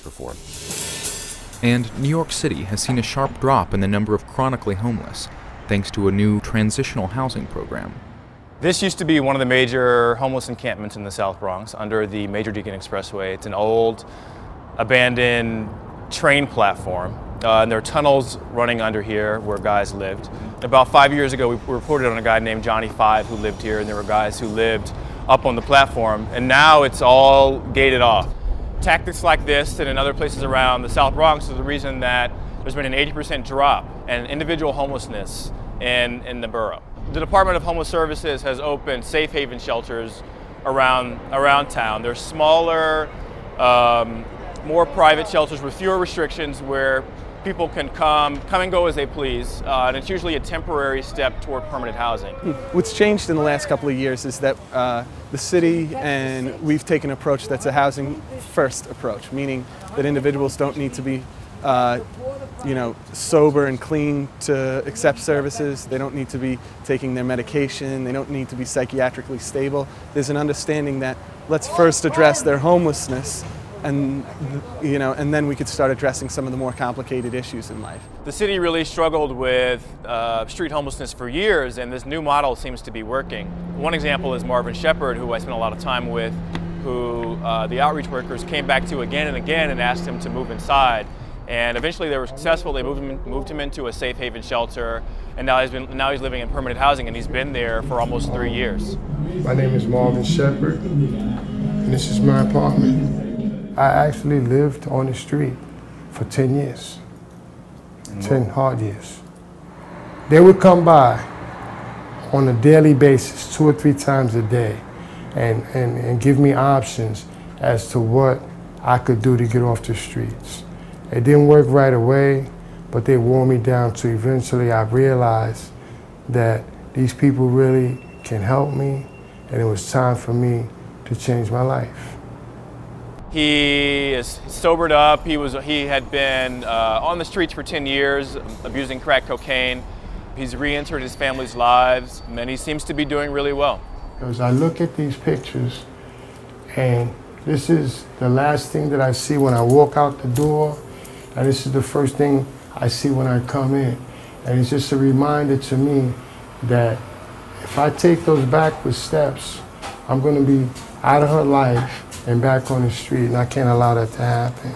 before. And New York City has seen a sharp drop in the number of chronically homeless, thanks to a new transitional housing program. This used to be one of the major homeless encampments in the South Bronx under the Major Deacon Expressway. It's an old, abandoned train platform. And there are tunnels running under here where guys lived. About 5 years ago, we reported on a guy named Johnny 5 who lived here, and there were guys who lived up on the platform, and now it's all gated off. Tactics like this and in other places around the South Bronx is the reason that there's been an 80% drop in individual homelessness in the borough. The Department of Homeless Services has opened safe haven shelters around town. They're smaller, more private shelters with fewer restrictions where people can come and go as they please, and it's usually a temporary step toward permanent housing. What's changed in the last couple of years is that the city and we've taken an approach that's a housing first approach, meaning that individuals don't need to be sober and clean to accept services. They don't need to be taking their medication. They don't need to be psychiatrically stable. There's an understanding that let's first address their homelessness, and then we could start addressing some of the more complicated issues in life. The city really struggled with street homelessness for years, and this new model seems to be working. One example is Marvin Shepard, who I spent a lot of time with, who the outreach workers came back to again and again and asked him to move inside. And eventually they were successful. They moved him into a safe haven shelter, and now he's living in permanent housing, and he's been there for almost 3 years. My name is Marvin Shepard, and this is my apartment. I actually lived on the street for 10 years, 10 hard years. They would come by on a daily basis, 2 or 3 times a day, and give me options as to what I could do to get off the streets. It didn't work right away, but they wore me down to eventually I realized that these people really can help me, and it was time for me to change my life. He is sobered up. He had been on the streets for 10 years, abusing crack cocaine. He's re-entered his family's lives, and he seems to be doing really well. Because I look at these pictures, and this is the last thing that I see when I walk out the door, and this is the first thing I see when I come in. And it's just a reminder to me that if I take those backward steps, I'm going to be out of her life and back on the street, and I can't allow that to happen.